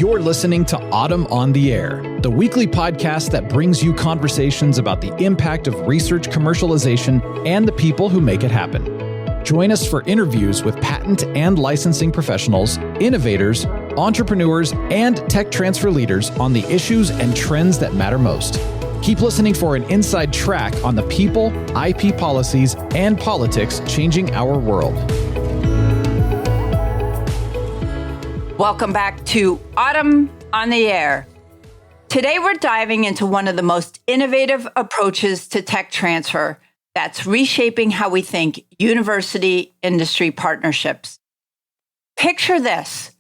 You're listening to Autumn on the Air, the weekly podcast that brings you conversations about the impact of research commercialization and the people who make it happen. Join us for interviews with patent and licensing professionals, innovators, entrepreneurs, and tech transfer leaders on the issues and trends that matter most. Keep listening for an inside track on the people, IP policies, and politics changing our world. Welcome back to Autumn on the Air. Today we're diving into one of the most innovative approaches to tech transfer that's reshaping how we think university-industry partnerships. Picture this.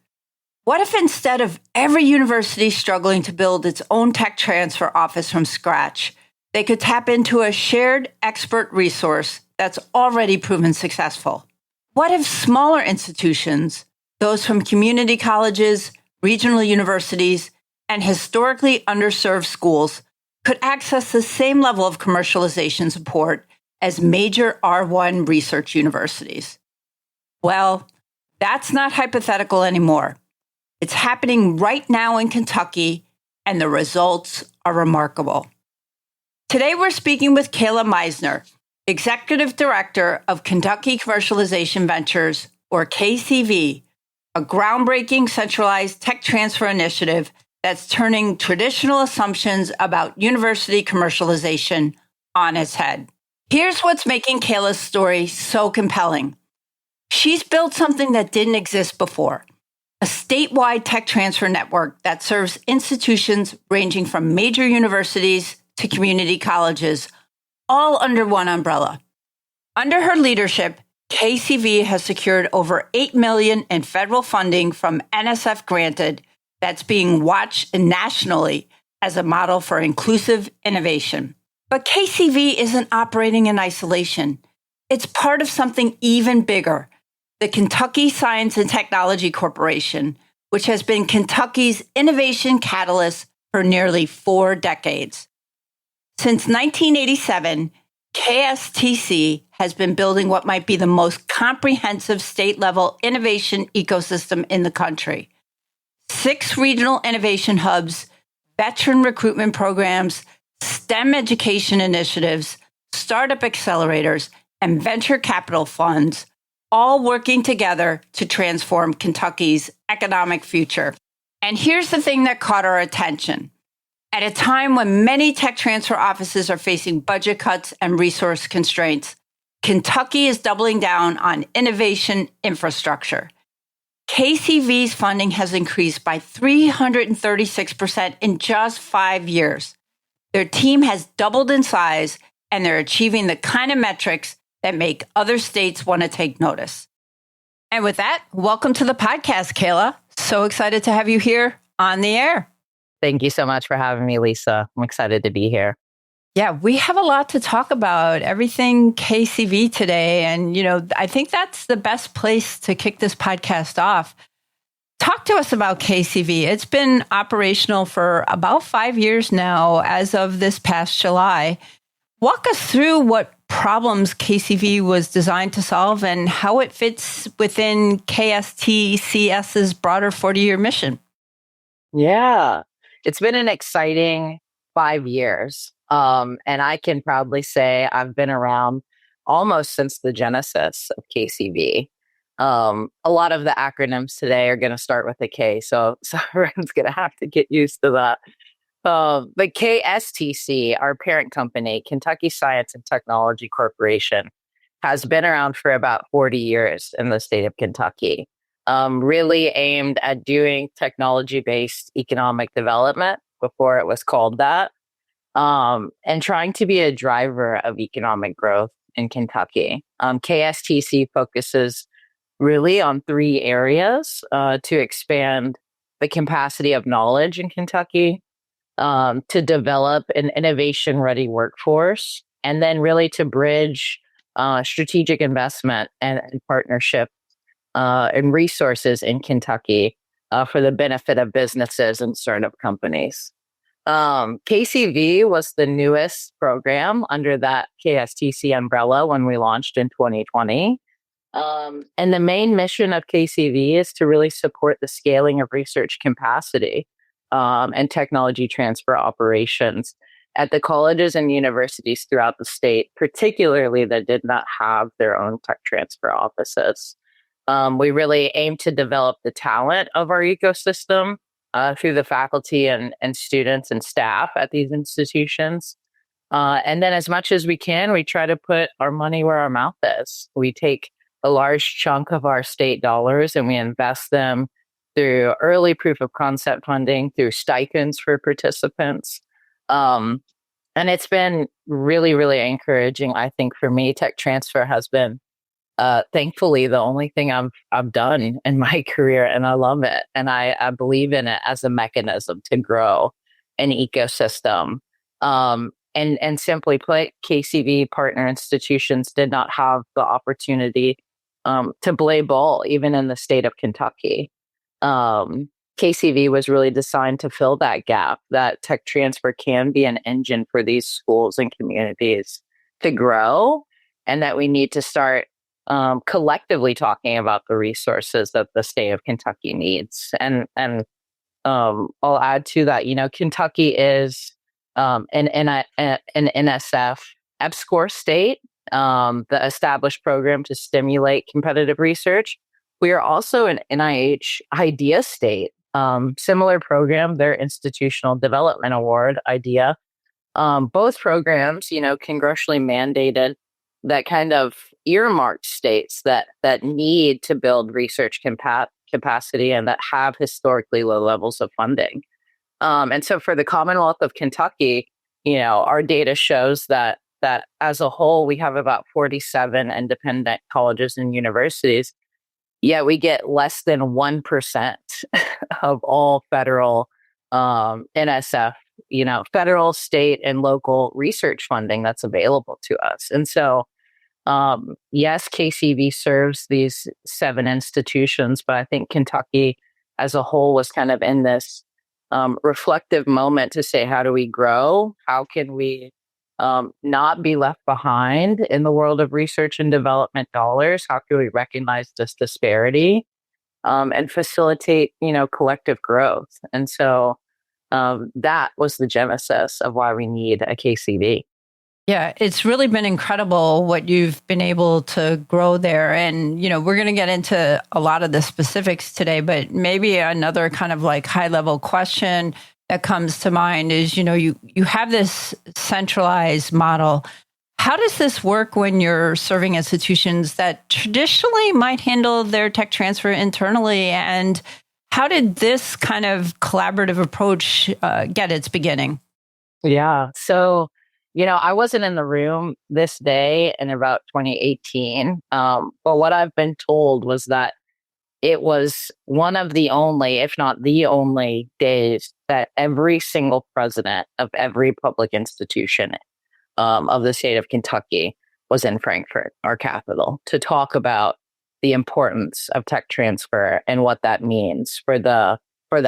What if instead of every university struggling to build its own tech transfer office from scratch, they could tap into a shared expert resource that's already proven successful? What if smaller institutions, those from community colleges, regional universities, and historically underserved schools, could access the same level of commercialization support as major R1 research universities? Well, that's not hypothetical anymore. It's happening right now in Kentucky, and the results are remarkable. Today, we're speaking with Kayla Meisner, Executive Director of Kentucky Commercialization Ventures, or KCV, a groundbreaking centralized tech transfer initiative that's turning traditional assumptions about university commercialization on its head. Here's what's making Kayla's story so compelling. She's built something that didn't exist before, a statewide tech transfer network that serves institutions ranging from major universities to community colleges, all under one umbrella. Under her leadership, KCV has secured over $8 million in federal funding from NSF granted that's being watched nationally as a model for inclusive innovation. But KCV isn't operating in isolation. It's part of something even bigger, the Kentucky Science and Technology Corporation, which has been Kentucky's innovation catalyst for nearly 4 decades. Since 1987, KSTC has been building what might be the most comprehensive state-level innovation ecosystem in the country. 6 regional innovation hubs, veteran recruitment programs, STEM education initiatives, startup accelerators, and venture capital funds, all working together to transform Kentucky's economic future. And here's the thing that caught our attention. At a time when many tech transfer offices are facing budget cuts and resource constraints, Kentucky is doubling down on innovation infrastructure. KCV's funding has increased by 336% in just 5 years. Their team has doubled in size, and they're achieving the kind of metrics that make other states want to take notice. And with that, welcome to the podcast, Kayla. So excited to have you here on the air. Thank you so much for having me, Lisa. I'm excited to be here. Yeah, we have a lot to talk about, everything KCV today. And, I think that's the best place to kick this podcast off. Talk to us about KCV. It's been operational for about 5 years now, as of this past July. Walk us through what problems KCV was designed to solve and how it fits within KSTCS's broader 40-year mission. Yeah, it's been an exciting 5 years. And I can proudly say I've been around almost since the genesis of KCV. A lot of the acronyms today are going to start with a K, so everyone's going to have to get used to that. But KSTC, our parent company, Kentucky Science and Technology Corporation, has been around for about 40 years in the state of Kentucky, really aimed at doing technology-based economic development before it was called that, and trying to be a driver of economic growth in Kentucky. KSTC focuses really on 3 areas to expand the capacity of knowledge in Kentucky, to develop an innovation-ready workforce, and then really to bridge strategic investment and partnership and resources in Kentucky for the benefit of businesses and startup companies. KCV was the newest program under that KSTC umbrella when we launched in 2020. And the main mission of KCV is to really support the scaling of research capacity and technology transfer operations at the colleges and universities throughout the state, particularly that did not have their own tech transfer offices. We really aim to develop the talent of our ecosystem through the faculty and students and staff at these institutions. And then as much as we can, we try to put our money where our mouth is. We take a large chunk of our state dollars and we invest them through early proof of concept funding, through stipends for participants. And it's been really, really encouraging. I think for me, tech transfer has been, thankfully, the only thing I've done in my career, and I love it. And I believe in it as a mechanism to grow an ecosystem. And simply put, KCV partner institutions did not have the opportunity to play ball, even in the state of Kentucky. KCV was really designed to fill that gap, that tech transfer can be an engine for these schools and communities to grow, and that we need to start collectively talking about the resources that the state of Kentucky needs. And I'll add to that, Kentucky is an NSF EPSCoR state, the established program to stimulate competitive research. We are also an NIH IDeA state, similar program, their Institutional Development Award, IDeA. Both programs, congressionally mandated, that kind of earmarked states that need to build research capacity and that have historically low levels of funding. And so for the Commonwealth of Kentucky, our data shows that as a whole, we have about 47 independent colleges and universities. Yet we get less than 1% of all federal NSF, federal, state, and local research funding that's available to us. And so, yes, KCV serves these 7 institutions, but I think Kentucky as a whole was kind of in this reflective moment to say, how do we grow? How can we not be left behind in the world of research and development dollars? How can we recognize this disparity and facilitate, collective growth? And so that was the genesis of why we need a KCV. Yeah, it's really been incredible what you've been able to grow there. And, we're going to get into a lot of the specifics today, but maybe another kind of like high level question that comes to mind is, you have this centralized model. How does this work when you're serving institutions that traditionally might handle their tech transfer internally? And how did this kind of collaborative approach get its beginning? Yeah. So, I wasn't in the room this day in about 2018. But what I've been told was that it was one of the only, if not the only, days that every single president of every public institution of the state of Kentucky was in Frankfurt, our capital, to talk about the importance of tech transfer and what that means for the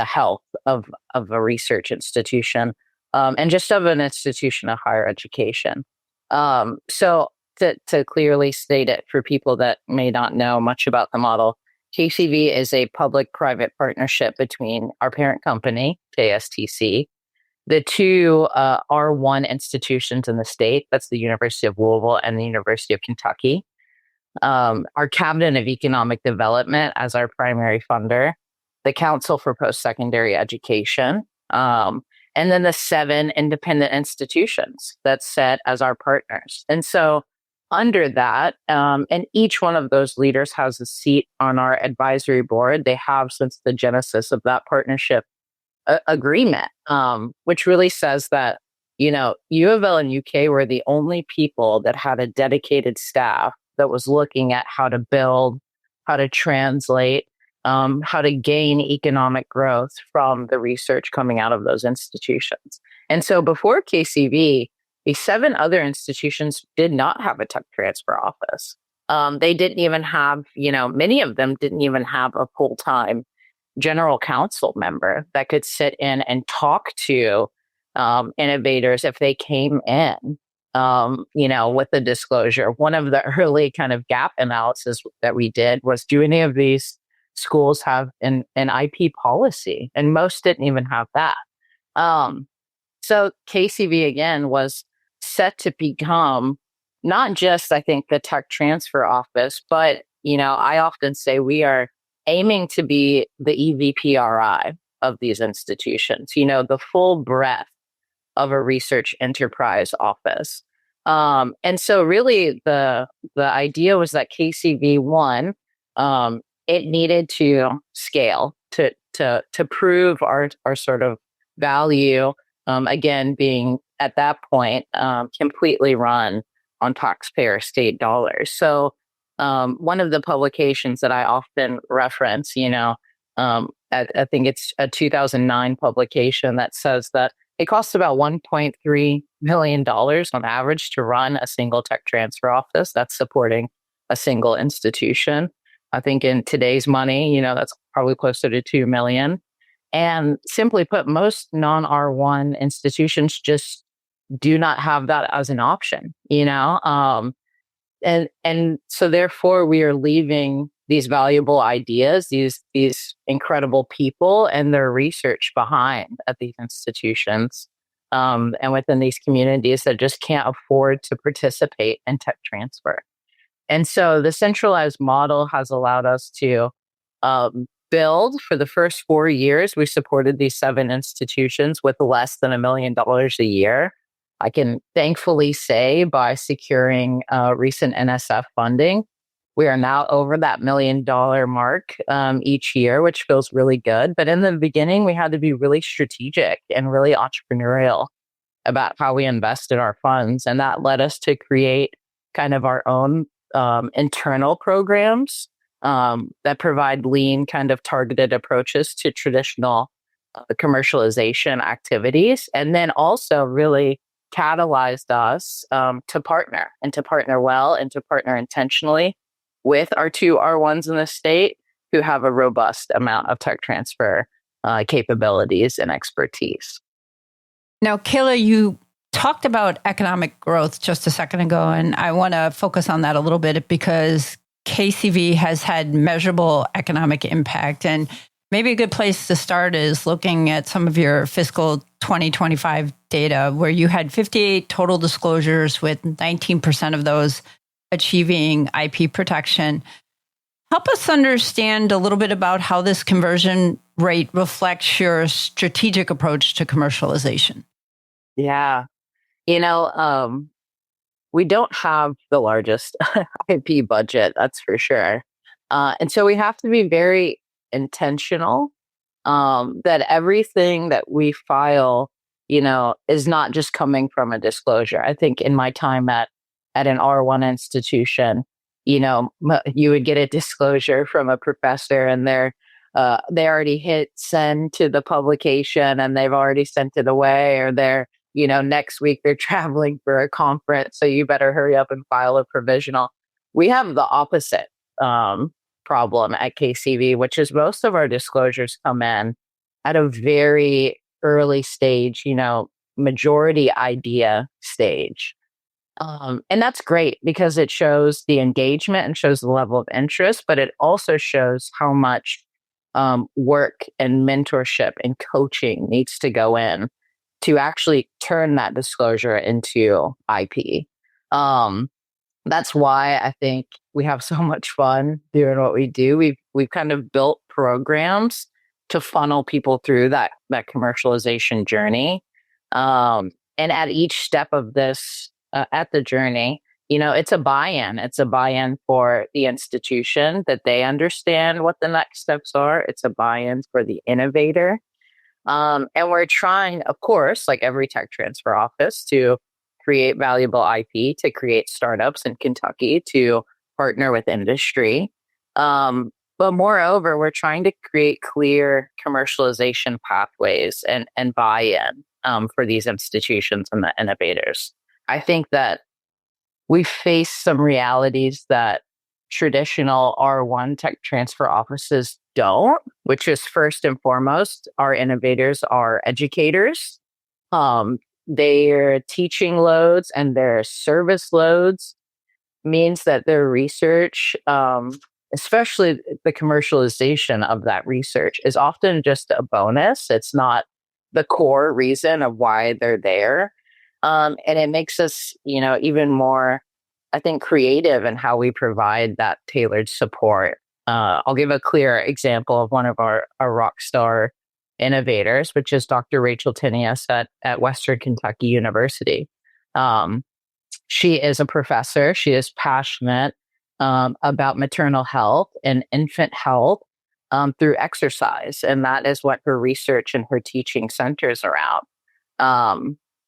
health of a research institution and just of an institution of higher education. So to clearly state it for people that may not know much about the model, KCV is a public-private partnership between our parent company, KSTC, the 2 R1 institutions in the state, that's the University of Louisville and the University of Kentucky, our Cabinet of Economic Development as our primary funder, the Council for Post-Secondary Education, and then the 7 independent institutions that's set as our partners. And so under that, and each one of those leaders has a seat on our advisory board. They have since the genesis of that partnership agreement, which really says that, U of L and UK were the only people that had a dedicated staff that was looking at how to build, how to translate, how to gain economic growth from the research coming out of those institutions. And so before KCV, the 7 other institutions did not have a tech transfer office. They didn't even have, many of them didn't even have a full-time general counsel member that could sit in and talk to innovators if they came in with the disclosure. One of the early kind of gap analysis that we did was, do any of these schools have an IP policy? And most didn't even have that. So KCV, again, was set to become not just, I think, the tech transfer office, but, I often say we are aiming to be the EVPRI of these institutions, the full breadth of a research enterprise office. And so really the idea was that KCV, one, it needed to scale to prove our sort of value, again, being at that point completely run on taxpayer state dollars. So one of the publications that I often reference, I think it's a 2009 publication that says that it costs about $1.3 million on average to run a single tech transfer office that's supporting a single institution. I think in today's money, that's probably closer to 2 million. And simply put, most non-R1 institutions just do not have that as an option, and so therefore we are leaving these valuable ideas, these incredible people and their research behind at these institutions, and within these communities that just can't afford to participate in tech transfer. And so the centralized model has allowed us to build. For the first 4 years, we supported these 7 institutions with less than $1 million a year. I can thankfully say by securing recent NSF funding, we are now over that $1 million mark each year, which feels really good. But in the beginning, we had to be really strategic and really entrepreneurial about how we invested our funds. And that led us to create kind of our own internal programs that provide lean, kind of targeted approaches to traditional commercialization activities. And then also really catalyzed us to partner well and to partner intentionally with our 2 R1s in the state who have a robust amount of tech transfer capabilities and expertise. Now, Kayla, you talked about economic growth just a second ago, and I want to focus on that a little bit because KCV has had measurable economic impact. And maybe a good place to start is looking at some of your fiscal 2025 data, where you had 58 total disclosures with 19% of those achieving IP protection. Help us understand a little bit about how this conversion rate reflects your strategic approach to commercialization. Yeah. We don't have the largest IP budget, that's for sure. And so we have to be very intentional that everything that we file, is not just coming from a disclosure. I think in my time at an R1 institution, you would get a disclosure from a professor and they already hit send to the publication and they've already sent it away, or they're, next week they're traveling for a conference, so you better hurry up and file a provisional. We have the opposite problem at KCV, which is most of our disclosures come in at a very early stage, majority idea stage. And that's great because it shows the engagement and shows the level of interest, but it also shows how much work and mentorship and coaching needs to go in to actually turn that disclosure into IP. That's why I think we have so much fun doing what we do. We've kind of built programs to funnel people through that commercialization journey. And at each step of this, at the journey, it's a buy-in. It's a buy-in for the institution that they understand what the next steps are. It's a buy-in for the innovator. And we're trying, of course, like every tech transfer office, to create valuable IP, to create startups in Kentucky, to partner with industry. But moreover, we're trying to create clear commercialization pathways and buy-in for these institutions and the innovators. I think that we face some realities that traditional R1 tech transfer offices don't, which is first and foremost, our innovators are educators. their teaching loads and their service loads means that their research, especially the commercialization of that research, is often just a bonus. It's not the core reason of why they're there. And it makes us, even more, I think, creative in how we provide that tailored support. I'll give a clear example of one of our rock star innovators, which is Dr. Rachel Tinius at Western Kentucky University. She is a professor. She is passionate about maternal health and infant health through exercise. And that is what her research and her teaching centers around.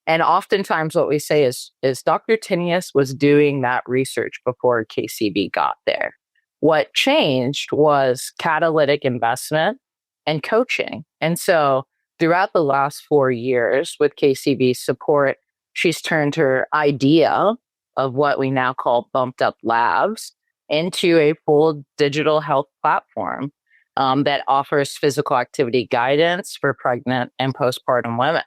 And oftentimes what we say is Dr. Tinius was doing that research before KCV got there. What changed was catalytic investment and coaching. And so throughout the last 4 years with KCV's support, she's turned her idea of what we now call Bumped Up Labs into a full digital health platform that offers physical activity guidance for pregnant and postpartum women.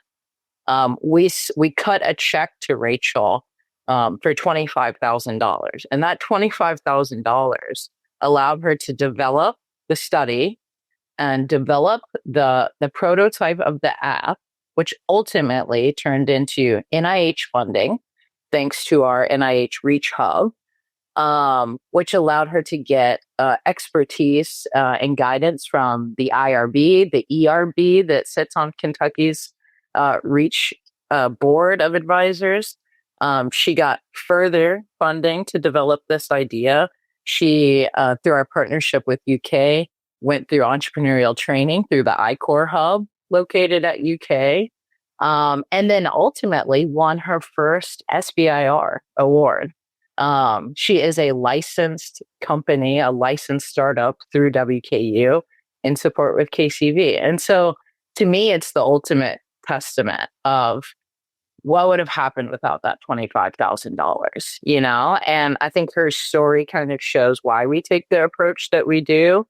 We cut a check to Rachel for $25,000, and that $25,000 allowed her to develop the study and develop the prototype of the app, which ultimately turned into NIH funding, thanks to our NIH Reach Hub, which allowed her to get expertise and guidance from the IRB, the ERB that sits on Kentucky's Reach board of advisors. She got further funding to develop this idea. She, through our partnership with UK, went through entrepreneurial training through the EPSCoR hub located at UK, and then ultimately won her first SBIR award. She is a licensed company, a licensed startup through WKU in support with KCV. And so to me, it's the ultimate testament of what would have happened without that $25,000, And I think her story kind of shows why we take the approach that we do.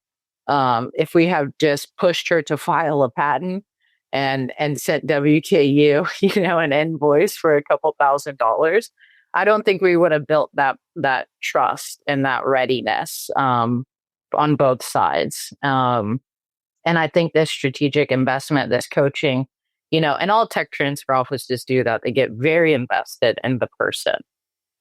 If we have just pushed her to file a patent and sent WKU, an invoice for a couple $1,000s, I don't think we would have built that trust and that readiness on both sides. And I think this strategic investment, this coaching, and all tech transfer offices do that. They get very invested in the person,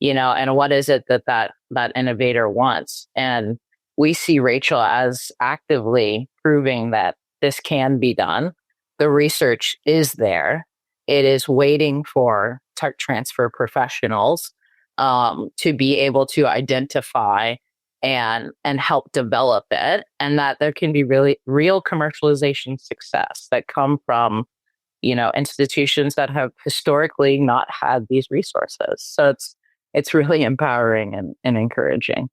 and what is it that innovator wants. And we see Rachel as actively proving that this can be done. The research is there. It is waiting for tech transfer professionals to be able to identify and help develop it, and that there can be really real commercialization success that come from institutions that have historically not had these resources. So it's really empowering and encouraging.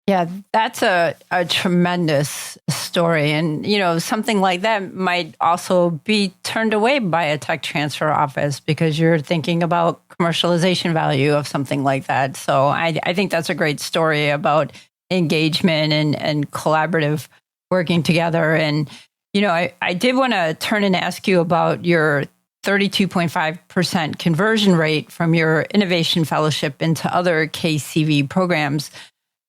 Yeah, that's a tremendous story. And, something like that might also be turned away by a tech transfer office because you're thinking about commercialization value of something like that. So I think that's a great story about engagement and collaborative working together. And, I did want to turn and ask you about your 32.5% conversion rate from your Innovation Fellowship into other KCV programs.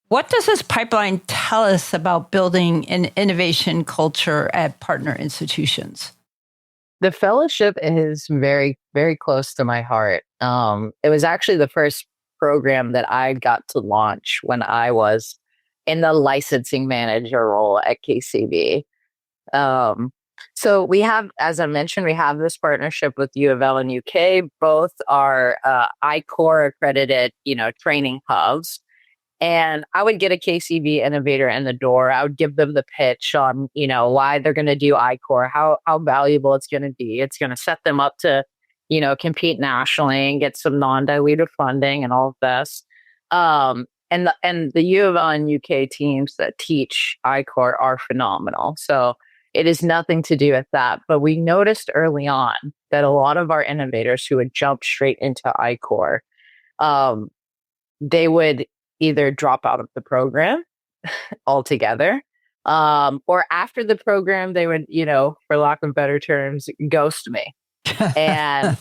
What does this pipeline tell us about building an innovation culture at partner institutions? The fellowship is very, very close to my heart. It was actually the first program that I got to launch when I was in the licensing manager role at KCV. So we have, as I mentioned, we have this partnership with U of L and UK. Both are EPSCoR accredited, training hubs. And I would get a KCV innovator in the door. I would give them the pitch on, why they're going to do EPSCoR, how valuable it's going to be. It's going to set them up to, compete nationally and get some non-dilutive funding and all of this. And the U of L and UK teams that teach EPSCoR are phenomenal. So it is nothing to do with that. But we noticed early on that a lot of our innovators who would jump straight into EPSCoR, they would either drop out of the program altogether, or after the program, they would, for lack of better terms, ghost me. And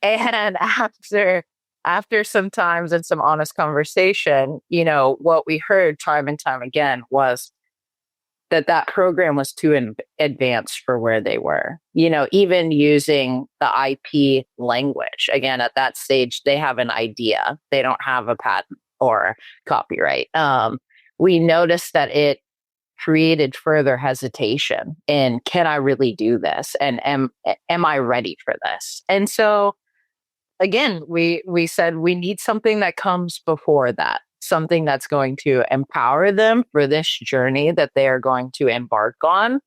And after some times and some honest conversation, what we heard time and time again was that program was too advanced for where they were. Even using the IP language. Again, at that stage, they have an idea. They don't have a patent or copyright. We noticed that it created further hesitation in, can I really do this? And am I ready for this? And so again, we said we need something that comes before that, something that's going to empower them for this journey that they are going to embark on,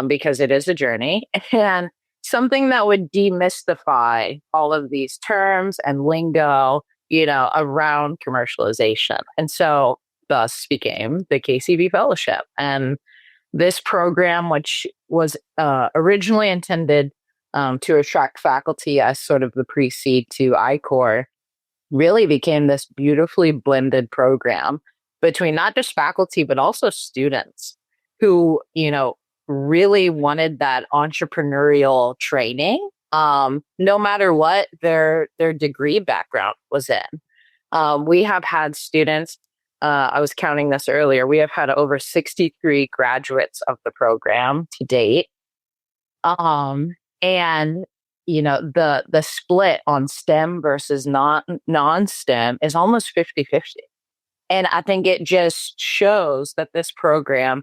because it is a journey, and something that would demystify all of these terms and lingo, around commercialization. And so thus became the KCV Fellowship. And this program, which was originally intended to attract faculty as sort of the pre-seed to ICOR, really became this beautifully blended program between not just faculty, but also students who, really wanted that entrepreneurial training, no matter what their degree background was in. We have had students, I was counting this earlier, we have had over 63 graduates of the program to date. And the split on STEM versus non-STEM is almost 50-50. And I think it just shows that this program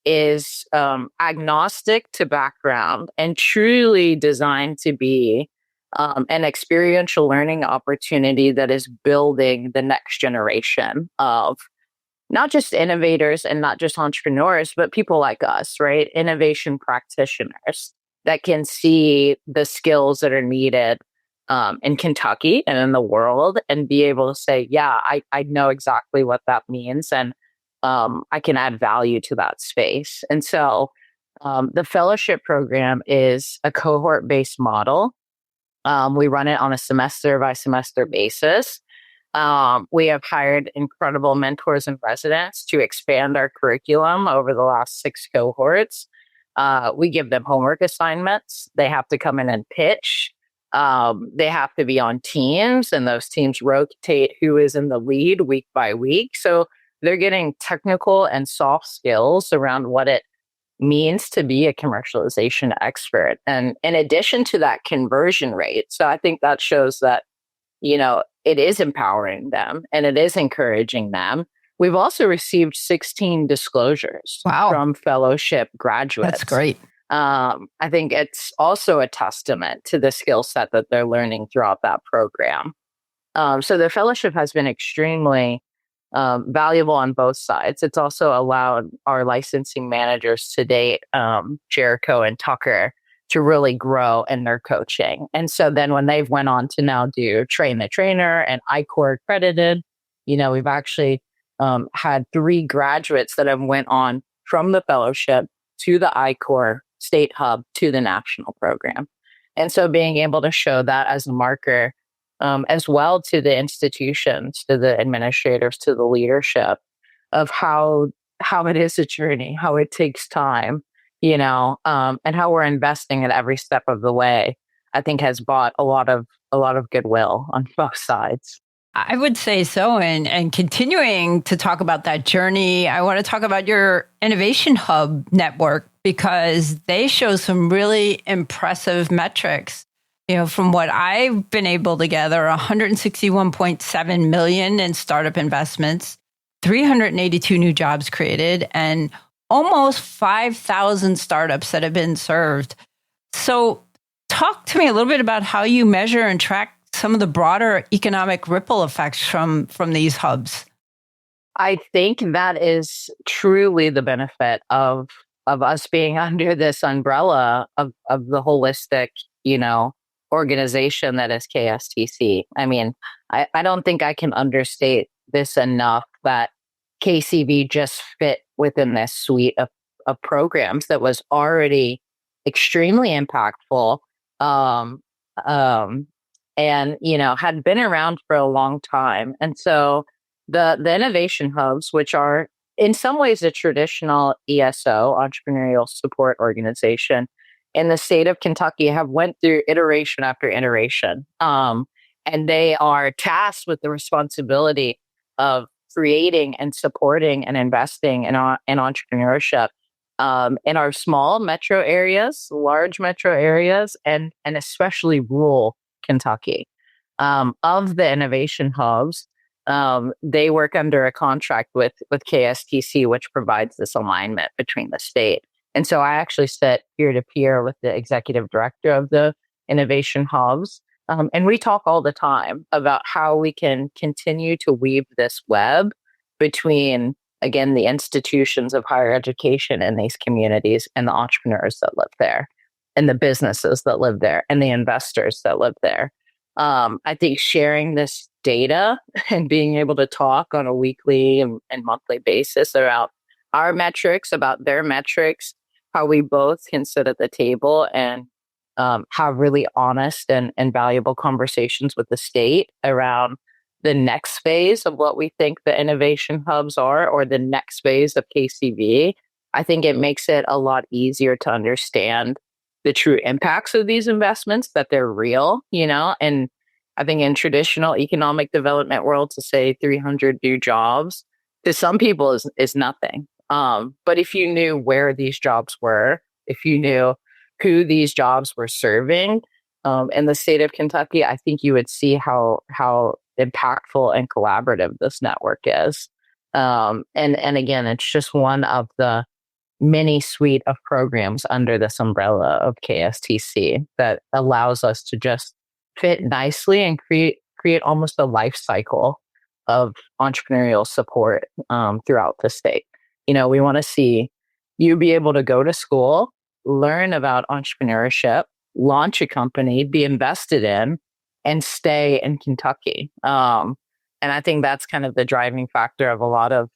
is agnostic to background and truly designed to be an experiential learning opportunity that is building the next generation of not just innovators and not just entrepreneurs, but people like us, right? Innovation practitioners that can see the skills that are needed in Kentucky and in the world and be able to say, yeah, I know exactly what that means. And I can add value to that space. And so the fellowship program is a cohort-based model. We run it on a semester by semester basis. We have hired incredible mentors and residents to expand our curriculum over the last 6 cohorts. We give them homework assignments. They have to come in and pitch. They have to be on teams, and those teams rotate who is in the lead week by week. So they're getting technical and soft skills around what it means to be a commercialization expert. And in addition to that conversion rate, so I think that shows that, it is empowering them and it is encouraging them. We've also received 16 disclosures from fellowship graduates. That's great. I think it's also a testament to the skill set that they're learning throughout that program. So the fellowship has been extremely valuable on both sides. It's also allowed our licensing managers to date, Jericho and Tucker, to really grow in their coaching. And so then when they've went on to now do Train the Trainer and ICOR accredited, we've actually had 3 graduates that have went on from the fellowship to the ICOR state hub to the national program. And so being able to show that as a marker, as well to the institutions, to the administrators, to the leadership of how it is a journey, how it takes time, and how we're investing at every step of the way, I think has brought a lot of goodwill on both sides. I would say so. And continuing to talk about that journey, I want to talk about your Innovation Hub network, because they show some really impressive metrics. From what I've been able to gather, 161.7 million in startup investments, 382 new jobs created, and almost 5,000 startups that have been served. So talk to me a little bit about how you measure and track some of the broader economic ripple effects from these hubs. I think that is truly the benefit of us being under this umbrella of the holistic, organization that is KSTC. I mean, I don't think I can understate this enough, that KCV just fit within this suite of programs that was already extremely impactful, and had been around for a long time. And so the innovation hubs, which are in some ways a traditional ESO, entrepreneurial support organization, in the state of Kentucky have went through iteration after iteration. And they are tasked with the responsibility of creating and supporting and investing in entrepreneurship in our small metro areas, large metro areas, and especially rural Kentucky. Of the innovation hubs, they work under a contract with KSTC, which provides this alignment between the state. And so I actually sit peer to peer with the executive director of the innovation hubs. And we talk all the time about how we can continue to weave this web between, again, the institutions of higher education in these communities and the entrepreneurs that live there, and the businesses that live there, and the investors that live there. I think sharing this data and being able to talk on a weekly and monthly basis about our metrics, about their metrics, how we both can sit at the table and have really honest and valuable conversations with the state around the next phase of what we think the innovation hubs are, or the next phase of KCV. I think it makes it a lot easier to understand the true impacts of these investments, that they're real, and I think in traditional economic development world, to say 300 new jobs to some people is nothing. But if you knew where these jobs were, if you knew who these jobs were serving in the state of Kentucky, I think you would see how impactful and collaborative this network is. And again, it's just one of the many suite of programs under this umbrella of KSTC that allows us to just fit nicely and create almost a life cycle of entrepreneurial support throughout the state. We want to see you be able to go to school, learn about entrepreneurship, launch a company, be invested in, and stay in Kentucky. And I think that's kind of the driving factor of a lot of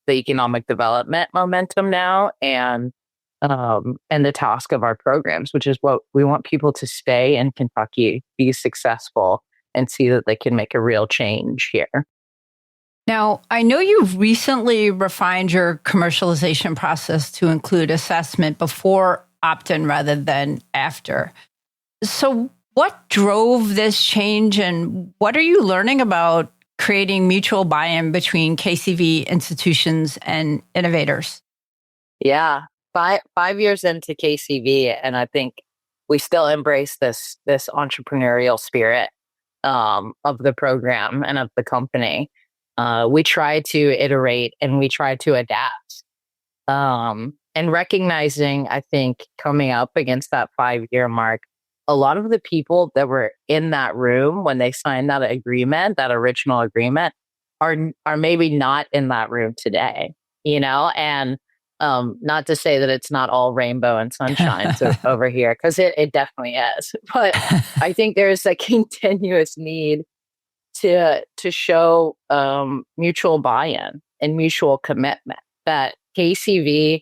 the economic development momentum now, and the task of our programs, which is what we want people to stay in Kentucky, be successful, and see that they can make a real change here. Now, I know you've recently refined your commercialization process to include assessment before opt-in rather than after. So what drove this change, and what are you learning about creating mutual buy-in between KCV institutions and innovators? Yeah, 5 years into KCV, and I think we still embrace this entrepreneurial spirit of the program and of the company. We try to iterate and we try to adapt. And recognizing, I think, coming up against that 5-year mark, a lot of the people that were in that room when they signed that agreement, that original agreement, are maybe not in that room today, and not to say that it's not all rainbow and sunshine over here, because it definitely is. But I think there's a continuous need to show mutual buy-in and mutual commitment that KCV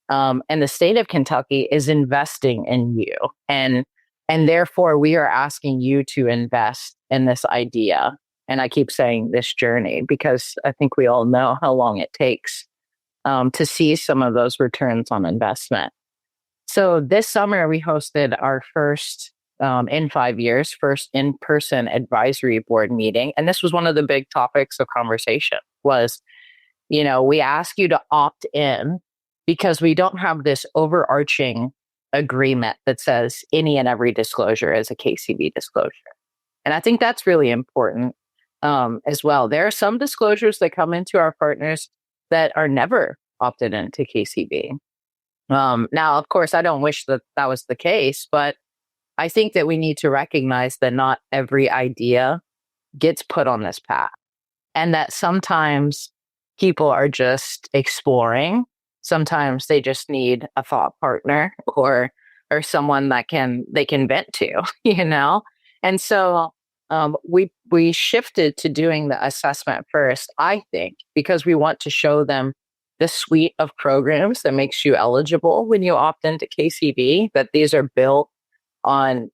and the state of Kentucky is investing in you, and therefore we are asking you to invest in this idea. And I keep saying this journey because I think we all know how long it takes to see some of those returns on investment. So this summer we hosted our first in 5 years, first in-person advisory board meeting. And this was one of the big topics of conversation was, we ask you to opt in because we don't have this overarching agreement that says any and every disclosure is a KCV disclosure. And I think that's really important as well. There are some disclosures that come into our partners that are never opted into KCV. Now, of course, I don't wish that was the case, but I think that we need to recognize that not every idea gets put on this path, and that sometimes people are just exploring. Sometimes they just need a thought partner or someone that they can vent to, And so we shifted to doing the assessment first, I think, because we want to show them the suite of programs that makes you eligible when you opt into KCV, that these are built on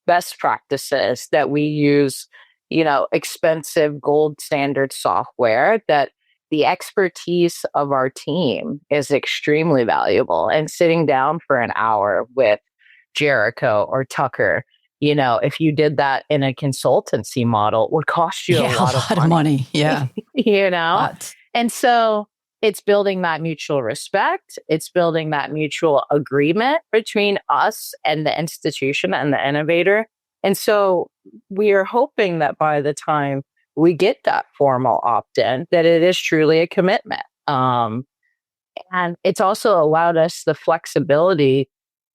best practices, that we use, expensive gold standard software, that the expertise of our team is extremely valuable. And sitting down for an hour with Jericho or Tucker. If you did that in a consultancy model, it would cost you a lot of money. Yeah. Lots. And so it's building that mutual respect. It's building that mutual agreement between us and the institution and the innovator. And so we are hoping that by the time we get that formal opt-in, that it is truly a commitment. And it's also allowed us the flexibility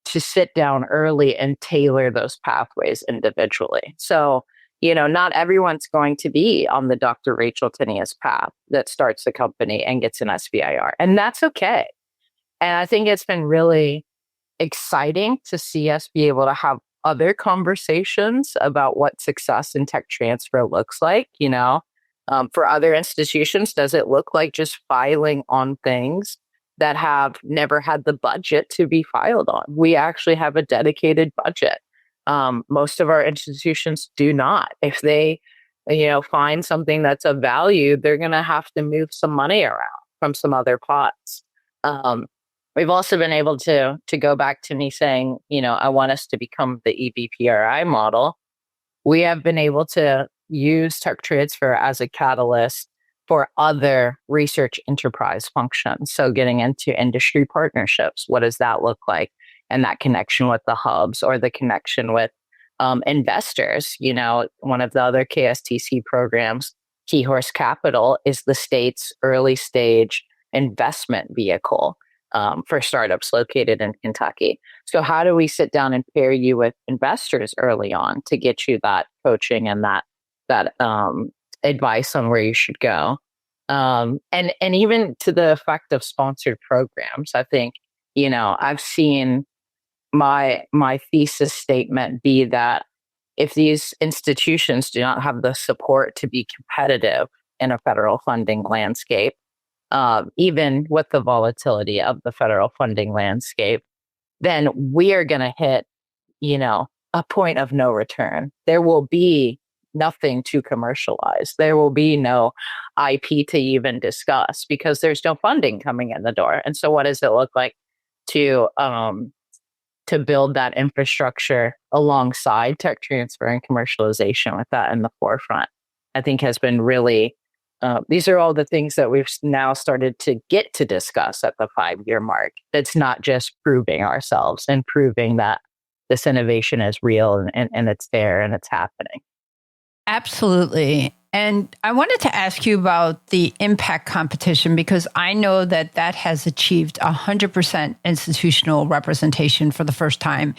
to sit down early and tailor those pathways individually. So, not everyone's going to be on the Dr. Rachel Tinius path that starts a company and gets an SBIR. And that's okay. And I think it's been really exciting to see us be able to have other conversations about what success in tech transfer looks like. For other institutions, does it look like just filing on things that have never had the budget to be filed on? We actually have a dedicated budget. Most of our institutions do not. If they, find something that's of value, they're going to have to move some money around from some other pots. We've also been able to go back to me saying, I want us to become the EBPRI model. We have been able to use tech transfer as a catalyst for other research enterprise functions. So getting into industry partnerships, what does that look like? And that connection with the hubs or the connection with investors. One of the other KSTC programs, Key Horse Capital, is the state's early stage investment vehicle for startups located in Kentucky. So how do we sit down and pair you with investors early on to get you that coaching and that advice on where you should go? And even to the effect of sponsored programs, I think, I've seen my thesis statement be that if these institutions do not have the support to be competitive in a federal funding landscape, even with the volatility of the federal funding landscape, then we are going to hit, a point of no return. There will be nothing to commercialize. There will be no IP to even discuss because there's no funding coming in the door. And so what does it look like to build that infrastructure alongside tech transfer and commercialization with that in the forefront? I think has been really, these are all the things that we've now started to get to discuss at the 5-year mark. It's not just proving ourselves and proving that this innovation is real and it's there and it's happening. Absolutely. And I wanted to ask you about the impact competition because I know that has achieved 100% institutional representation for the first time,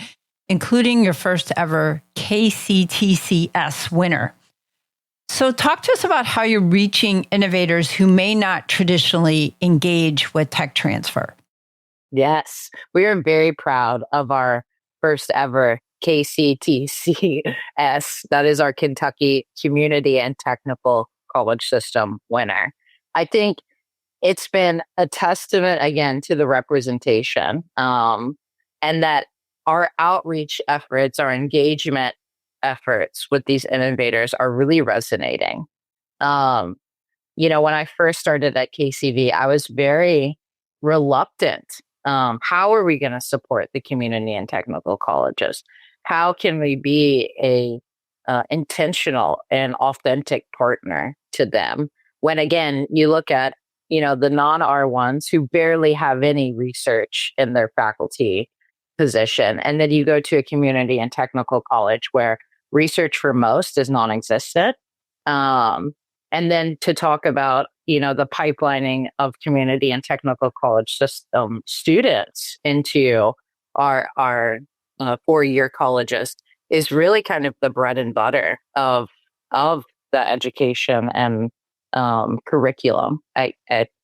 including your first ever KCTCS winner. So talk to us about how you're reaching innovators who may not traditionally engage with tech transfer. Yes, we are very proud of our first ever KCTCS. That is our Kentucky Community and Technical College System winner. I think it's been a testament again to the representation and that our outreach efforts, our engagement efforts with these innovators are really resonating. When I first started at KCV, I was very reluctant. How are we going to support the community and technical colleges? How can we be a intentional and authentic partner to them? When again, you look at, the non-R1s who barely have any research in their faculty position. And then you go to a community and technical college where research for most is non-existent. And then to talk about, the pipelining of community and technical college system students into our 4-year colleges is really kind of the bread and butter of the education and curriculum at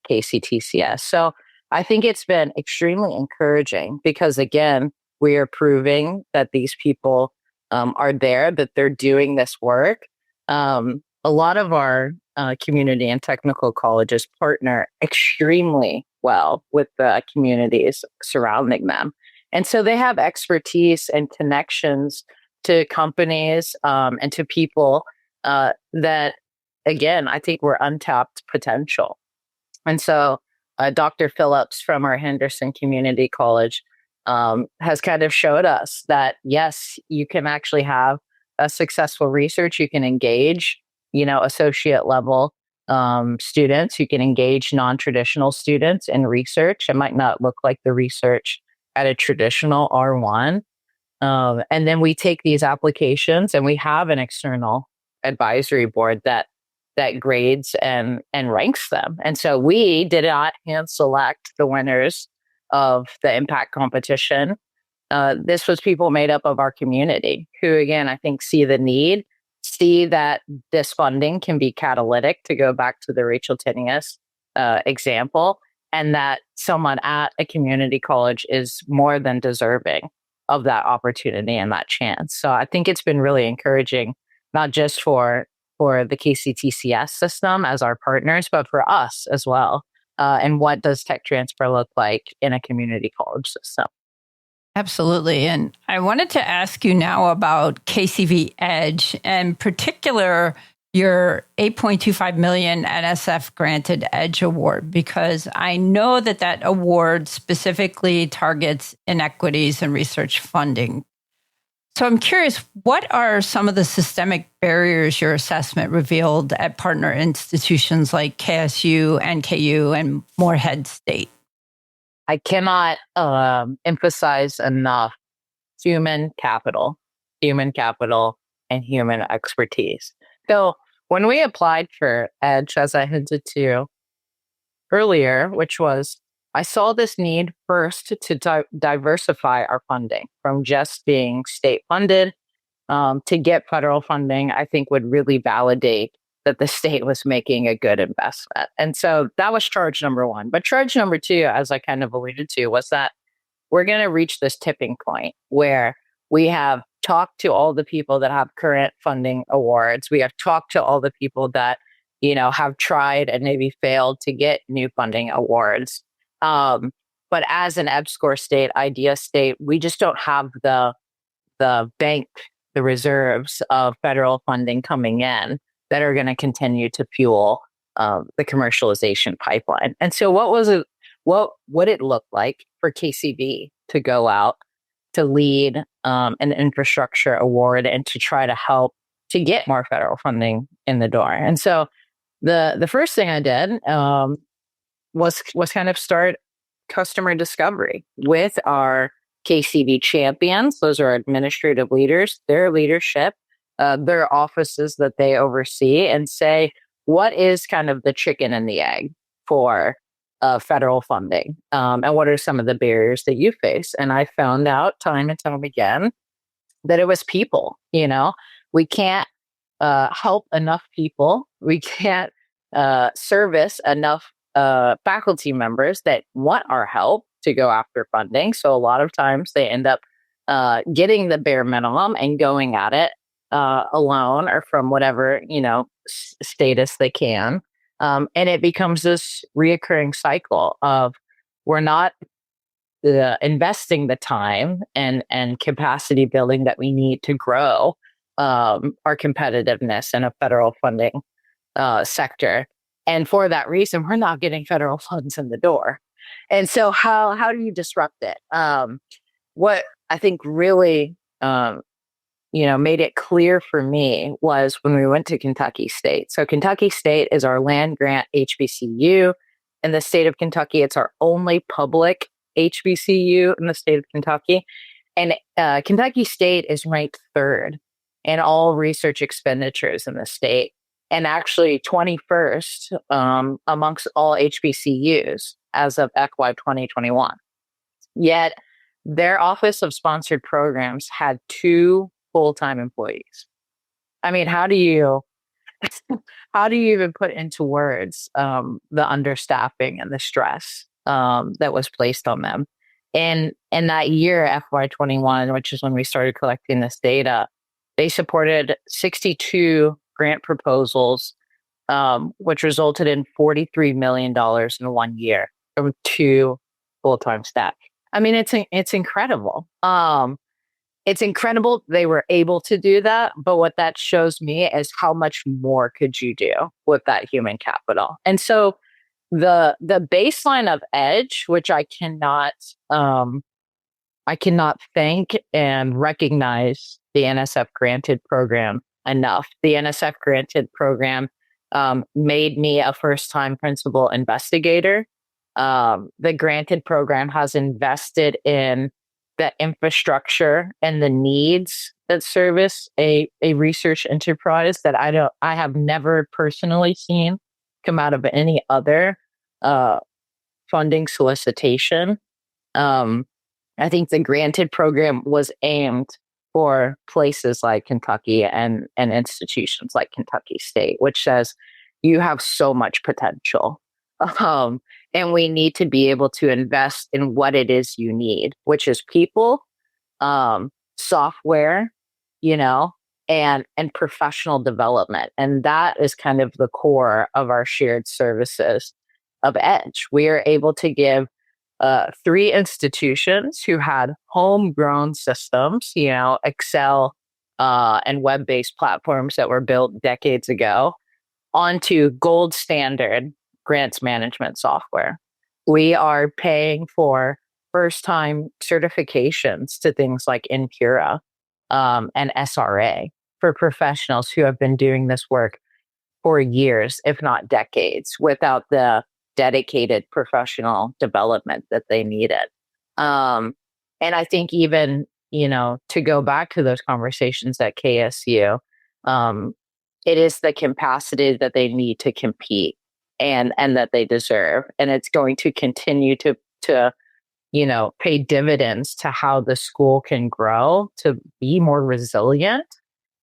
KCTCS. So I think it's been extremely encouraging because, again, we are proving that these people are there, that they're doing this work. A lot of our community and technical colleges partner extremely well with the communities surrounding them. And so they have expertise and connections to companies and to people that, again, I think were untapped potential. And so Dr. Phillips from our Henderson Community College has kind of showed us that, yes, you can actually have a successful research. You can engage, associate level students. You can engage non-traditional students in research. It might not look like the research at a traditional R1. And then we take these applications and we have an external advisory board that grades and ranks them. And so we did not hand select the winners of the impact competition. This was people made up of our community who, again, I think see the need, see that this funding can be catalytic, to go back to the Rachel Tinius example, and that someone at a community college is more than deserving of that opportunity and that chance. So I think it's been really encouraging, not just for the KCTCS system as our partners, but for us as well. And what does tech transfer look like in a community college system? Absolutely. And I wanted to ask you now about KCV EDGE, and in particular, your $8.25 million NSF granted EDGE award, because I know that award specifically targets inequities in research funding. So I'm curious, what are some of the systemic barriers your assessment revealed at partner institutions like KSU, NKU, and Morehead State? I cannot emphasize enough human capital, and human expertise. So when we applied for EDGE, as I hinted to earlier, which was, I saw this need first to diversify our funding from just being state funded to get federal funding, I think would really validate that the state was making a good investment. And so that was charge number one. But charge number two, as I kind of alluded to, was that we're going to reach this tipping point where we have talked to all the people that have current funding awards. We have talked to all the people that, have tried and maybe failed to get new funding awards. But as an EPSCoR state, IDEA state, we just don't have the bank, the reserves of federal funding coming in that are going to continue to fuel the commercialization pipeline. And so what would it look like for KCV to go out to lead an infrastructure award and to try to help to get more federal funding in the door? And so the first thing I did was kind of start customer discovery with our KCV champions. Those are administrative leaders, their leadership, their offices that they oversee, and say, what is kind of the chicken and the egg for federal funding? And what are some of the barriers that you face? And I found out time and time again that it was people. We can't help enough people. We can't service enough faculty members that want our help to go after funding. So a lot of times they end up getting the bare minimum and going at it alone or from whatever, status they can. And it becomes this reoccurring cycle of we're not investing the time and capacity building that we need to grow our competitiveness in a federal funding sector. And for that reason, we're not getting federal funds in the door. And so how do you disrupt it? What I think really made it clear for me was when we went to Kentucky State. So Kentucky State is our land grant HBCU in the state of Kentucky. It's our only public HBCU in the state of Kentucky. And Kentucky State is ranked third in all research expenditures in the state, and actually 21st amongst all HBCUs as of FY 2021. Yet their Office of Sponsored Programs had 2 full-time employees. I mean, how do you even put into words the understaffing and the stress that was placed on them? And in that year, FY21, which is when we started collecting this data, they supported 62 grant proposals, which resulted in $43 million in 1 year from 2 full-time staff. I mean, it's incredible. It's incredible they were able to do that, but what that shows me is how much more could you do with that human capital. And so the baseline of EDGE, which I cannot I cannot thank and recognize the NSF granted program enough. The NSF granted program made me a first-time principal investigator. The granted program has invested in the infrastructure and the needs that service a research enterprise that I have never personally seen come out of any other funding solicitation. I think the granted program was aimed for places like Kentucky and institutions like Kentucky State, which says you have so much potential. And we need to be able to invest in what it is you need, which is people, software, and professional development. And that is kind of the core of our shared services of EDGE. We are able to give 3 institutions who had homegrown systems, Excel and web-based platforms that were built decades ago, onto gold standard grants management software. We are paying for first-time certifications to things like Impura and SRA for professionals who have been doing this work for years, if not decades, without the dedicated professional development that they needed. And I think even, to go back to those conversations at KSU, it is the capacity that they need to compete and that they deserve. And it's going to continue to pay dividends to how the school can grow to be more resilient.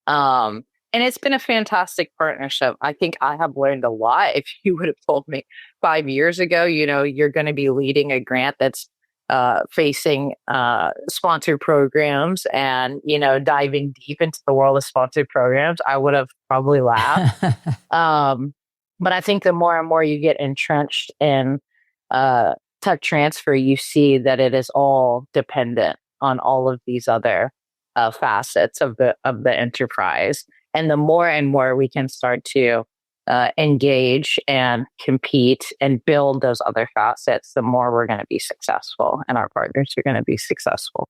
And it's been a fantastic partnership. I think I have learned a lot. If you would have told me 5 years ago, you're going to be leading a grant that's facing sponsored programs and, diving deep into the world of sponsored programs, I would have probably laughed. But I think the more and more you get entrenched in tech transfer, you see that it is all dependent on all of these other facets of the enterprise. And the more and more we can start to engage and compete and build those other facets, the more we're going to be successful and our partners are going to be successful.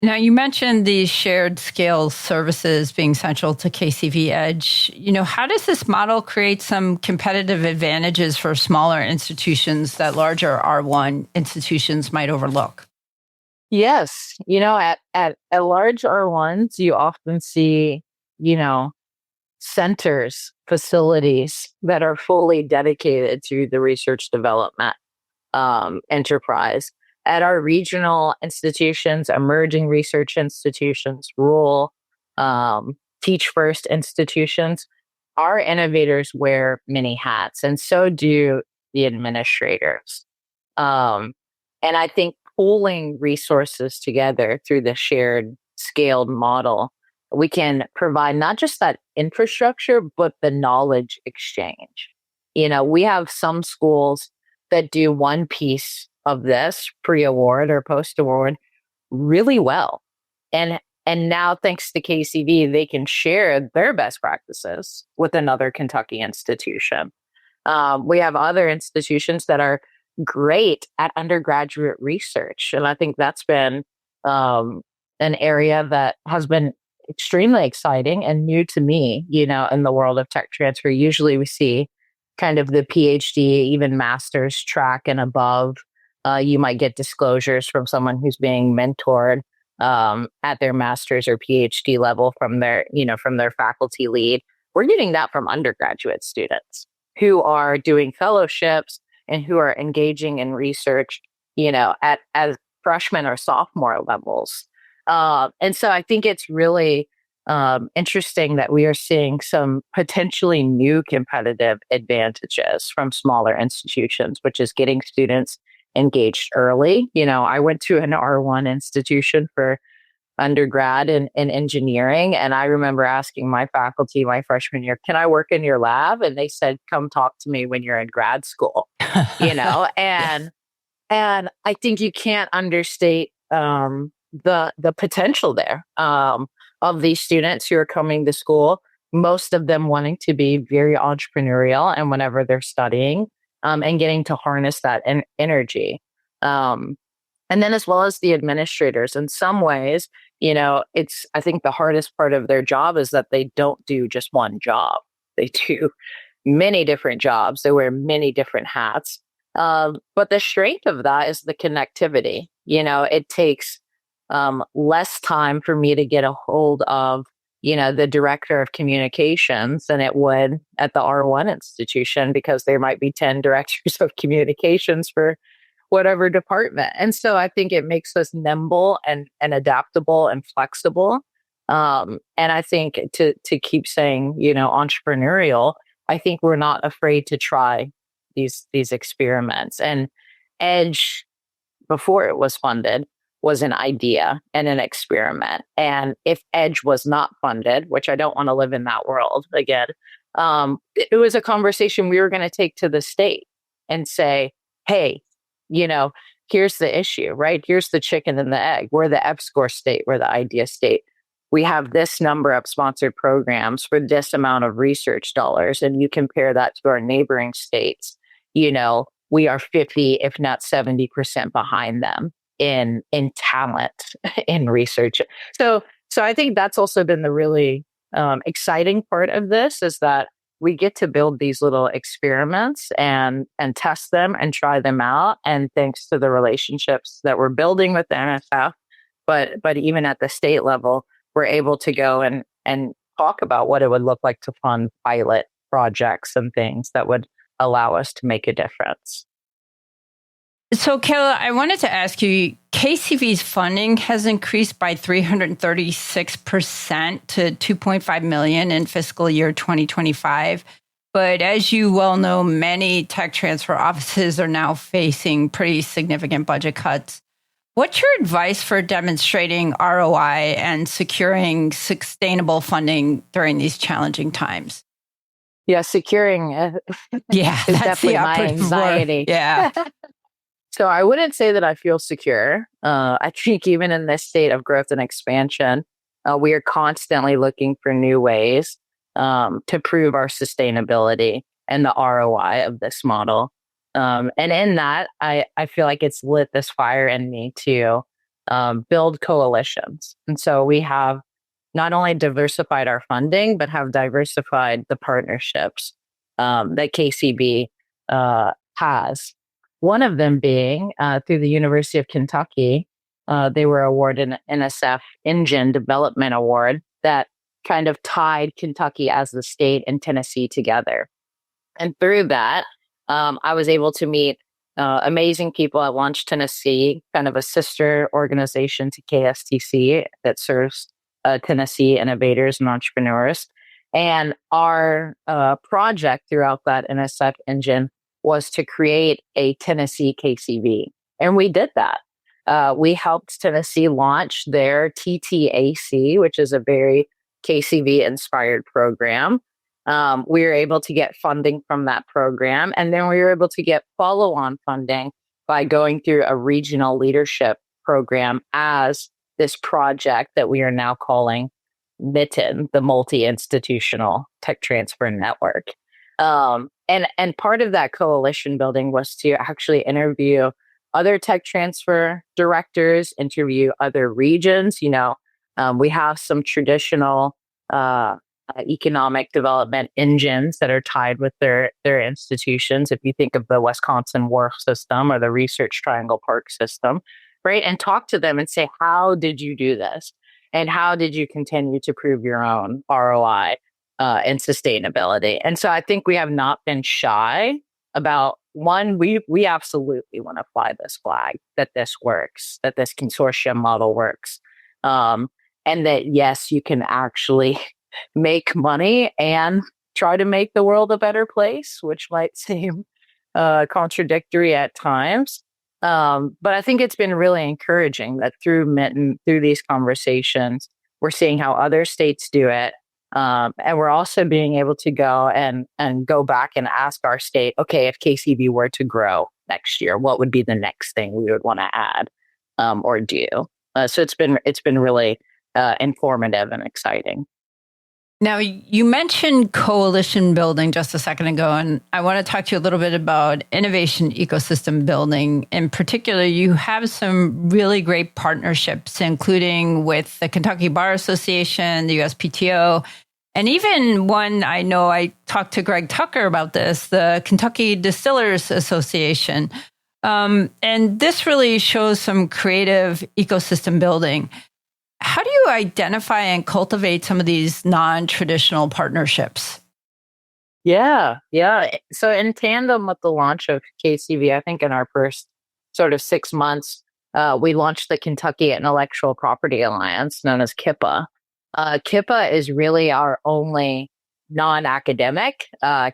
Now, you mentioned these shared scale services being central to KCV EDGE. How does this model create some competitive advantages for smaller institutions that larger R1 institutions might overlook? Yes. At large R1s, you often see, centers, facilities that are fully dedicated to the research development enterprise. At our regional institutions, emerging research institutions, rural, teach first institutions, our innovators wear many hats, and so do the administrators. And I think pooling resources together through the shared scaled model, we can provide not just that infrastructure, but the knowledge exchange. We have some schools that do one piece of this pre-award or post-award really well. And now, thanks to KCV, they can share their best practices with another Kentucky institution. We have other institutions that are great at undergraduate research. And I think that's been an area that has been extremely exciting and new to me, in the world of tech transfer. Usually we see kind of the PhD, even master's track and above. You might get disclosures from someone who's being mentored at their master's or PhD level from their faculty lead. We're getting that from undergraduate students who are doing fellowships and who are engaging in research, as freshman or sophomore levels. And so I think it's really interesting that we are seeing some potentially new competitive advantages from smaller institutions, which is getting students engaged early. I went to an R1 institution for undergrad in engineering, and I remember asking my faculty my freshman year, "Can I work in your lab?" And they said, "Come talk to me when you're in grad school." And I think you can't understate the potential there of these students who are coming to school, most of them wanting to be very entrepreneurial and whenever they're studying, and getting to harness that energy. And then as well as the administrators, in some ways, I think the hardest part of their job is that they don't do just one job. They do many different jobs. They wear many different hats. But the strength of that is the connectivity. It takes less time for me to get a hold of, the director of communications than it would at the R1 institution, because there might be 10 directors of communications for whatever department. And so I think it makes us nimble and adaptable and flexible. And I think to keep saying, entrepreneurial, I think we're not afraid to try these experiments. And EDGE, before it was funded, was an idea and an experiment. And if EDGE was not funded, which I don't want to live in that world again, it was a conversation we were going to take to the state and say, hey, here's the issue, right? Here's the chicken and the egg. We're the EPSCoR state, we're the IDEA state. We have this number of sponsored programs for this amount of research dollars. And you compare that to our neighboring states, we are 50, if not 70% behind them in talent in research. So I think that's also been the really exciting part of this, is that we get to build these little experiments and test them and try them out. And thanks to the relationships that we're building with the NSF, but even at the state level, we're able to go and talk about what it would look like to fund pilot projects and things that would allow us to make a difference. So, Kayla, I wanted to ask you, KCV's funding has increased by 336% to $2.5 million in fiscal year 2025. But as you well know, many tech transfer offices are now facing pretty significant budget cuts. What's your advice for demonstrating ROI and securing sustainable funding during these challenging times? Yeah, securing is definitely my anxiety. Word. Yeah. So I wouldn't say that I feel secure. I think even in this state of growth and expansion, we are constantly looking for new ways to prove our sustainability and the ROI of this model. And in that, I feel like it's lit this fire in me to build coalitions. And so we have not only diversified our funding, but have diversified the partnerships that KCV has. One of them being through the University of Kentucky, they were awarded an NSF Engine Development Award that kind of tied Kentucky as the state and Tennessee together. And through that, I was able to meet amazing people at Launch Tennessee, kind of a sister organization to KSTC that serves Tennessee innovators and entrepreneurs. And our project throughout that NSF engine was to create a Tennessee KCV. And we did that. We helped Tennessee launch their TTAC, which is a very KCV-inspired program. We were able to get funding from that program. And then we were able to get follow-on funding by going through a regional leadership program as this project that we are now calling MITTEN, the Multi-Institutional Tech Transfer Network. And part of that coalition building was to actually interview other tech transfer directors, interview other regions. We have some traditional economic development engines that are tied with their institutions. If you think of the Wisconsin WARF system or the Research Triangle Park system, right? And talk to them and say, how did you do this? And how did you continue to prove your own ROI and sustainability? And so I think we have not been shy about, one, we absolutely want to fly this flag, that this works, that this consortium model works. And that, yes, you can actually make money and try to make the world a better place, which might seem contradictory at times. But I think it's been really encouraging that through MITTEN, through these conversations, we're seeing how other states do it. And we're also being able to go and go back and ask our state, okay, if KCV were to grow next year, what would be the next thing we would want to add or do? So it's been really informative and exciting. Now, you mentioned coalition building just a second ago, and I want to talk to you a little bit about innovation ecosystem building. In particular, you have some really great partnerships, including with the Kentucky Bar Association, the USPTO, and even one I know I talked to Greg Tucker about this, the Kentucky Distillers Association. And this really shows some creative ecosystem building. How do you identify and cultivate some of these non-traditional partnerships? Yeah. So in tandem with the launch of KCV, I think in our first sort of 6 months, we launched the Kentucky Intellectual Property Alliance, known as KIPA. KIPA is really our only non-academic,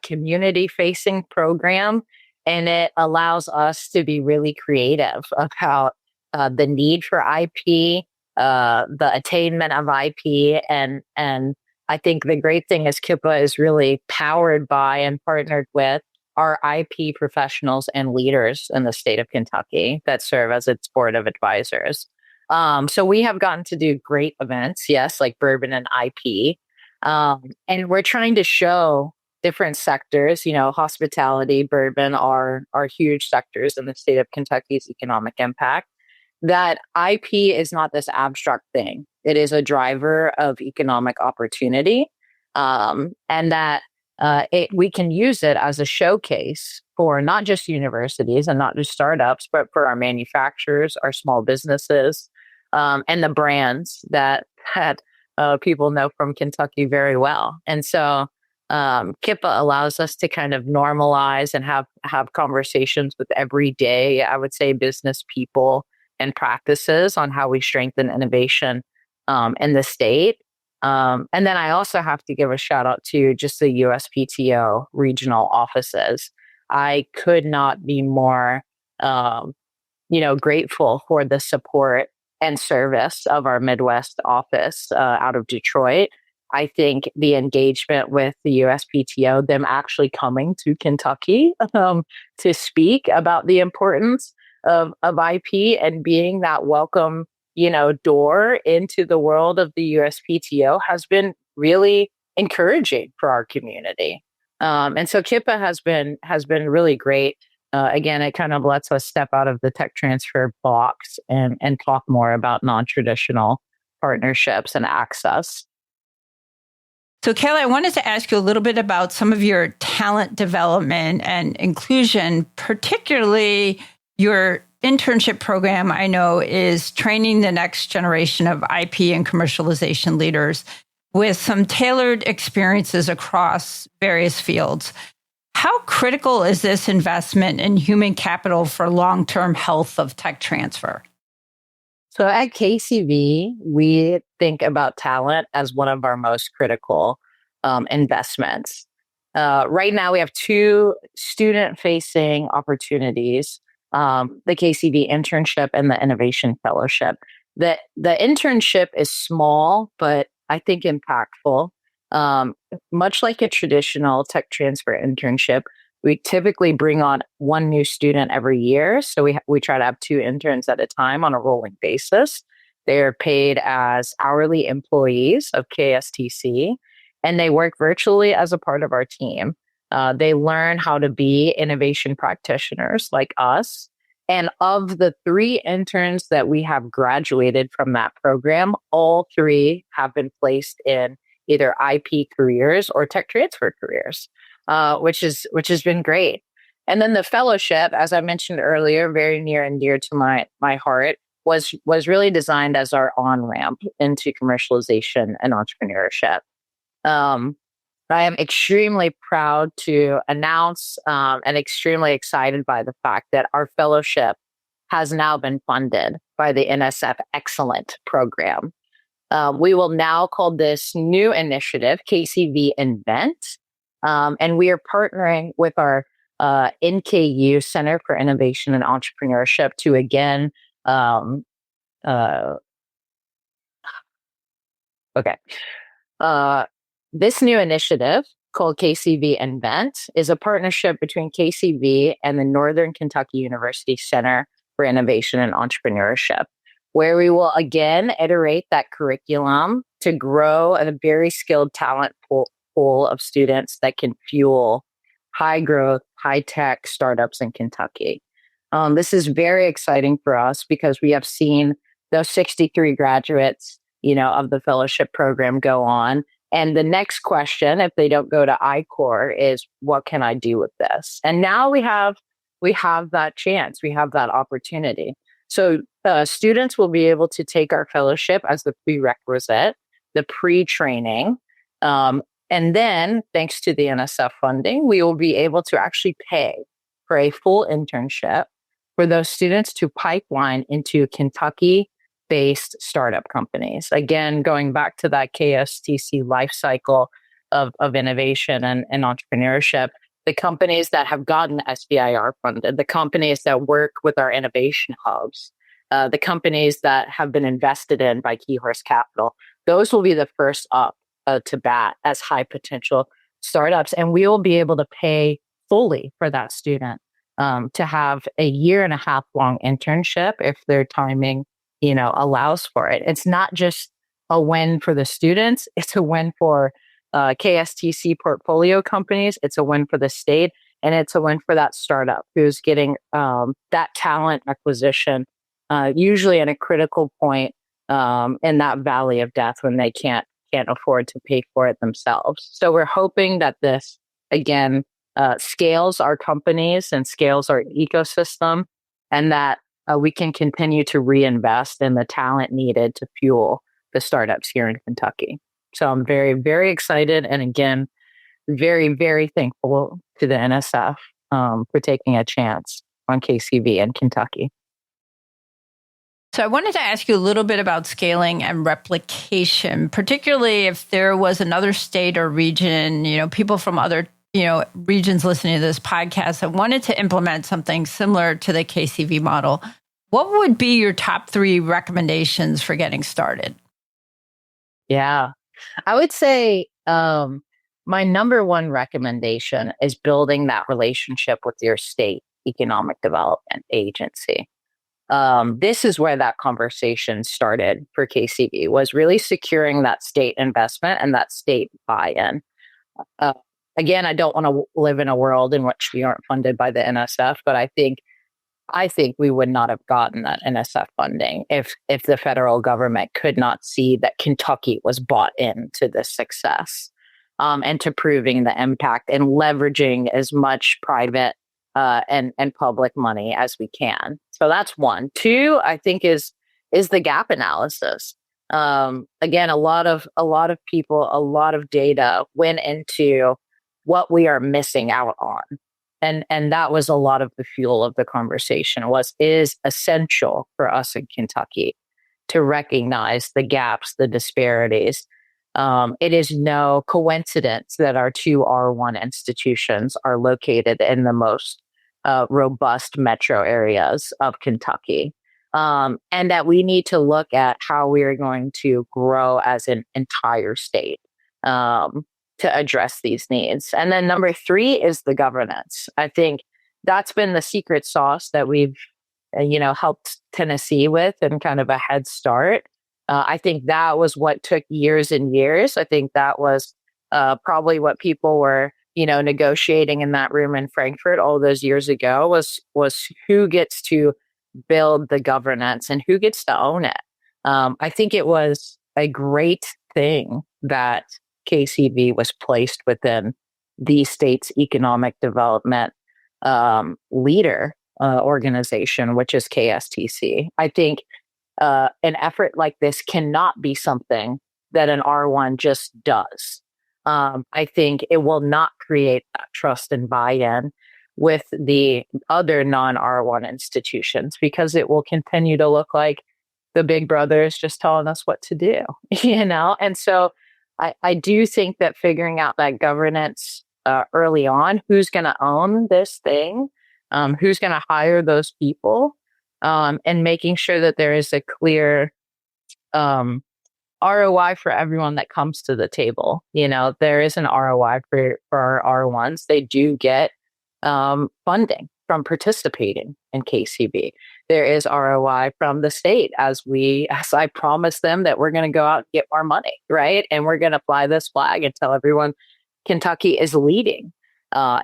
community-facing program, and it allows us to be really creative about the need for IP, the attainment of IP, and I think the great thing is KIPA is really powered by and partnered with our IP professionals and leaders in the state of Kentucky that serve as its board of advisors. So we have gotten to do great events, yes, like bourbon and IP, and we're trying to show different sectors. Hospitality, bourbon are huge sectors in the state of Kentucky's economic impact. That IP is not this abstract thing. It is a driver of economic opportunity, and that we can use it as a showcase for not just universities and not just startups, but for our manufacturers, our small businesses, and the brands that people know from Kentucky very well. And so KIPA allows us to kind of normalize and have conversations with everyday, I would say, business people and practices on how we strengthen innovation in the state. And then I also have to give a shout out to just the USPTO regional offices. I could not be more, grateful for the support and service of our Midwest office out of Detroit. I think the engagement with the USPTO, them actually coming to Kentucky to speak about the importance of IP and being that welcome, door into the world of the USPTO has been really encouraging for our community. And so KIPA has been really great. Again, it kind of lets us step out of the tech transfer box and talk more about non-traditional partnerships and access. So, Kayla, I wanted to ask you a little bit about some of your talent development and inclusion, particularly your internship program. I know is training the next generation of IP and commercialization leaders with some tailored experiences across various fields. How critical is this investment in human capital for long-term health of tech transfer? So at KCV, we think about talent as one of our most critical investments. Right now, we have 2 student-facing opportunities, the KCV internship and the Innovation Fellowship. The internship is small, but I think impactful. Much like a traditional tech transfer internship, we typically bring on 1 new student every year. So we try to have 2 interns at a time on a rolling basis. They are paid as hourly employees of KSTC, and they work virtually as a part of our team. They learn how to be innovation practitioners like us. And of the 3 interns that we have graduated from that program, all 3 have been placed in either IP careers or tech transfer careers, which has been great. And then the fellowship, as I mentioned earlier, very near and dear to my heart, was really designed as our on-ramp into commercialization and entrepreneurship. I am extremely proud to announce and extremely excited by the fact that our fellowship has now been funded by the NSF Excellence Program. We will now call this new initiative KCV Invent, and we are partnering with our NKU Center for Innovation and Entrepreneurship to again, this new initiative called KCV Invent is a partnership between KCV and the Northern Kentucky University Center for Innovation and Entrepreneurship. where we will again iterate that curriculum to grow a very skilled talent pool of students that can fuel high growth, high tech startups in Kentucky. This is very exciting for us because we have seen those 63 graduates, of the fellowship program go on. And the next question, if they don't go to EPSCoR, is what can I do with this? And now we have that chance, we have that opportunity. So students will be able to take our fellowship as the prerequisite, the pre-training. And then, thanks to the NSF funding, we will be able to actually pay for a full internship for those students to pipeline into Kentucky-based startup companies. Again, going back to that KSTC life cycle of innovation and entrepreneurship, the companies that have gotten SBIR funded, the companies that work with our innovation hubs, the companies that have been invested in by Key Horse Capital, those will be the first up to bat as high potential startups. And we will be able to pay fully for that student to have a 1.5 year long internship if their timing, allows for it. It's not just a win for the students. It's a win for KSTC portfolio companies. It's a win for the state. And it's a win for that startup who's getting that talent acquisition, usually at a critical point in that valley of death when they can't afford to pay for it themselves. So we're hoping that this, again, scales our companies and scales our ecosystem, and that we can continue to reinvest in the talent needed to fuel the startups here in Kentucky. So I'm very, very excited. And again, very, very thankful to the NSF for taking a chance on KCV in Kentucky. So I wanted to ask you a little bit about scaling and replication, particularly if there was another state or region, people from other, regions listening to this podcast that wanted to implement something similar to the KCV model. What would be your top 3 recommendations for getting started? Yeah, I would say my number 1 recommendation is building that relationship with your state economic development agency. This is where that conversation started for KCV, was really securing that state investment and that state buy-in. Again, I don't want to live in a world in which we aren't funded by the NSF, but I think we would not have gotten that NSF funding if the federal government could not see that Kentucky was bought into this success and to proving the impact and leveraging as much private and public money as we can. So that's 1. 2, I think is the gap analysis. Again, a lot of people, a lot of data went into what we are missing out on. And that was a lot of the fuel of the conversation is essential for us in Kentucky to recognize the gaps, the disparities. It is no coincidence that our 2 R1 institutions are located in the most robust metro areas of Kentucky. And that we need to look at how we are going to grow as an entire state to address these needs. And then number 3 is the governance. I think that's been the secret sauce that we've, helped Tennessee with and kind of a head start. I think that was what took years and years. I think that was probably what people were, negotiating in that room in Frankfurt all those years ago was who gets to build the governance and who gets to own it. I think it was a great thing that KCV was placed within the state's economic development leader organization, which is KSTC. I think an effort like this cannot be something that an R1 just does. I think it will not create that trust and buy-in with the other non-R1 institutions because it will continue to look like the big brother is just telling us what to do, And so I do think that figuring out that governance early on, who's going to own this thing, who's going to hire those people, and making sure that there is a clear ROI for everyone that comes to the table. There is an ROI for our R1s. They do get funding from participating in KCV. There is ROI from the state as I promise them that we're going to go out and get more money, right? And we're going to fly this flag and tell everyone Kentucky is leading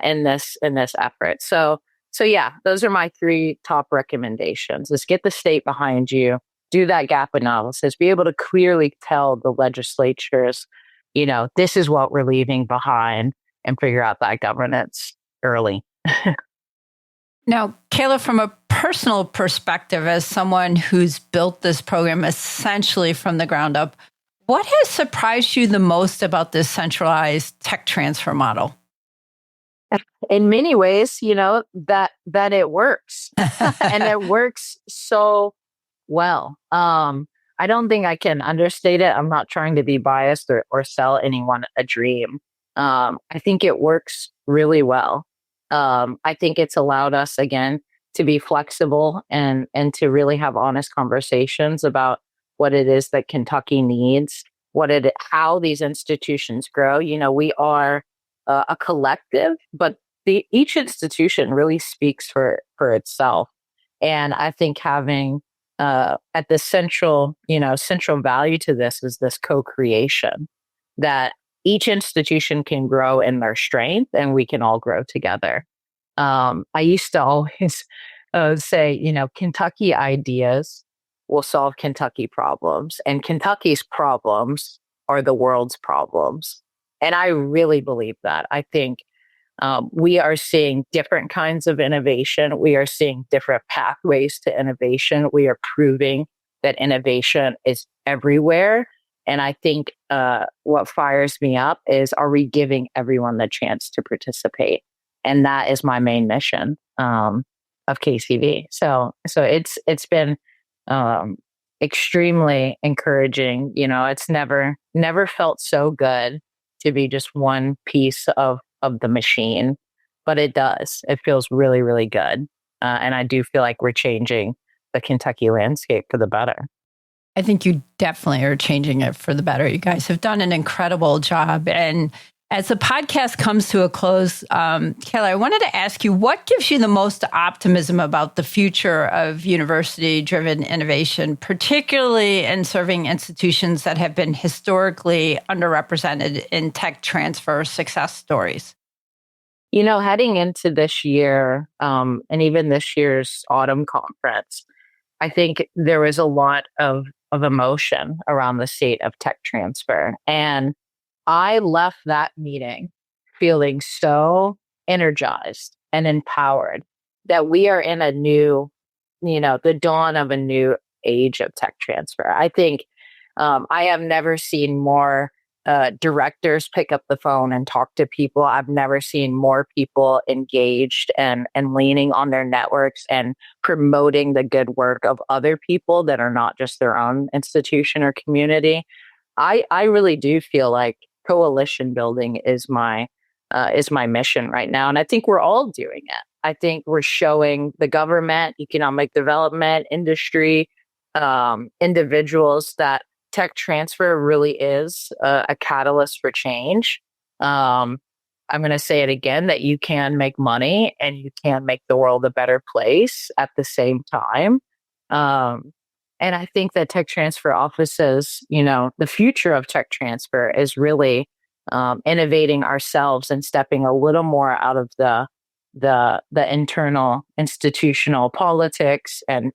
in this effort. So yeah, those are my 3 top recommendations: is get the state behind you, do that gap analysis, be able to clearly tell the legislatures, this is what we're leaving behind, and figure out that governance early. Now, Kayla, from a personal perspective, as someone who's built this program essentially from the ground up, what has surprised you the most about this centralized tech transfer model? In many ways, that it works and it works so well. I don't think I can understate it. I'm not trying to be biased or sell anyone a dream. I think it works really well. I think it's allowed us, again, to be flexible and to really have honest conversations about what it is that Kentucky needs, how these institutions grow. We are a collective, but each institution really speaks for itself. And I think having at the central value to this is this co-creation, that each institution can grow in their strength and we can all grow together. I used to always say, Kentucky ideas will solve Kentucky problems, and Kentucky's problems are the world's problems. And I really believe that. I think we are seeing different kinds of innovation. We are seeing different pathways to innovation. We are proving that innovation is everywhere. And I think what fires me up is, are we giving everyone the chance to participate? And that is my main mission of KCV. So it's been extremely encouraging. It's never felt so good to be just one piece of the machine, but it does. It feels really, really good. And I do feel like we're changing the Kentucky landscape for the better. I think you definitely are changing it for the better. You guys have done an incredible job. And as the podcast comes to a close, Kayla, I wanted to ask you, what gives you the most optimism about the future of university-driven innovation, particularly in serving institutions that have been historically underrepresented in tech transfer success stories? Heading into this year, and even this year's autumn conference, I think there was a lot of emotion around the state of tech transfer. And I left that meeting feeling so energized and empowered that we are in a new, the dawn of a new age of tech transfer. I think I have never seen more directors pick up the phone and talk to people. I've never seen more people engaged and leaning on their networks and promoting the good work of other people that are not just their own institution or community. I really do feel like coalition building is my mission right now. And I think we're all doing it. I think we're showing the government, economic development, industry, individuals that tech transfer really is a catalyst for change. I'm going to say it again, that you can make money and you can make the world a better place at the same time. And I think that tech transfer offices, the future of tech transfer is really innovating ourselves and stepping a little more out of the internal institutional politics and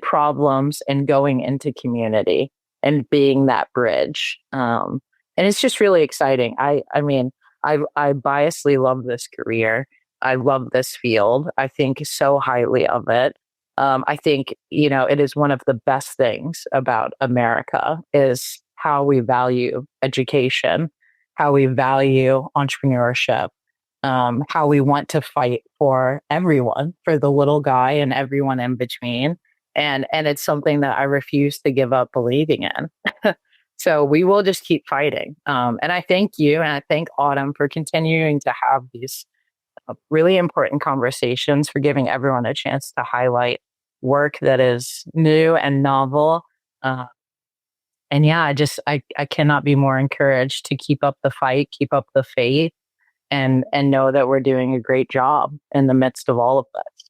problems, and going into community and being that bridge. And it's just really exciting. I mean, I biasly love this career. I love this field. I think so highly of it. I think, it is one of the best things about America is how we value education, how we value entrepreneurship, how we want to fight for everyone, for the little guy and everyone in between. And it's something that I refuse to give up believing in. So we will just keep fighting. And I thank you and I thank Autumn for continuing to have these really important conversations, for giving everyone a chance to highlight work that is new and novel. And yeah, I cannot be more encouraged to keep up the fight, keep up the faith, and know that we're doing a great job in the midst of all of this.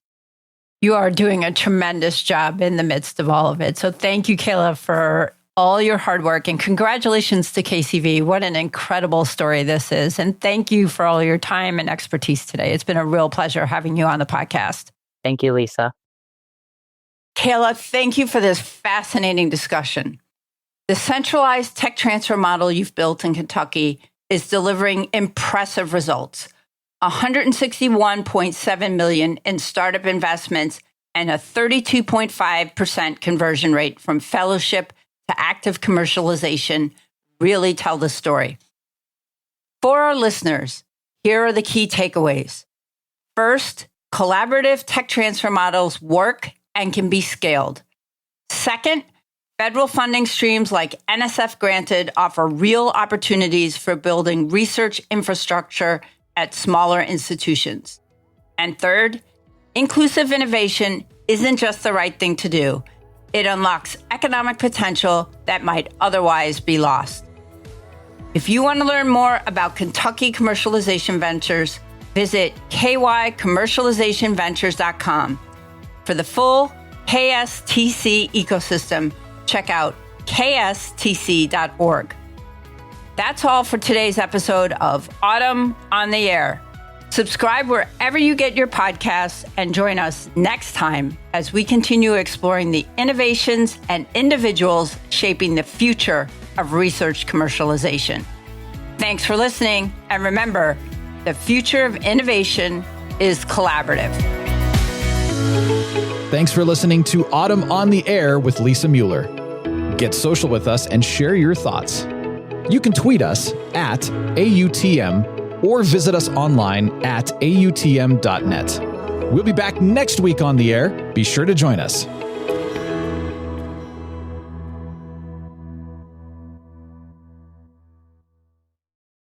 You are doing a tremendous job in the midst of all of it. So thank you, Kayla, for all your hard work, and congratulations to KCV. What an incredible story this is. And thank you for all your time and expertise today. It's been a real pleasure having you on the podcast. Thank you, Lisa. Kayla, thank you for this fascinating discussion. The centralized tech transfer model you've built in Kentucky is delivering impressive results. $161.7 million in startup investments and a 32.5% conversion rate from fellowship to active commercialization really tell the story. For our listeners, here are the key takeaways. First, collaborative tech transfer models work and can be scaled. Second, federal funding streams like NSF granted offer real opportunities for building research infrastructure at smaller institutions. And third, inclusive innovation isn't just the right thing to do. It unlocks economic potential that might otherwise be lost. If you want to learn more about Kentucky Commercialization Ventures, visit kycommercializationventures.com. For the full KSTC ecosystem, check out kstc.org. That's all for today's episode of Autumn on the Air. Subscribe wherever you get your podcasts and join us next time as we continue exploring the innovations and individuals shaping the future of research commercialization. Thanks for listening, and remember, the future of innovation is collaborative. Thanks for listening to Autumn on the Air with Lisa Mueller. Get social with us and share your thoughts. You can tweet us at AUTM or visit us online at autm.net. We'll be back next week on the air. Be sure to join us.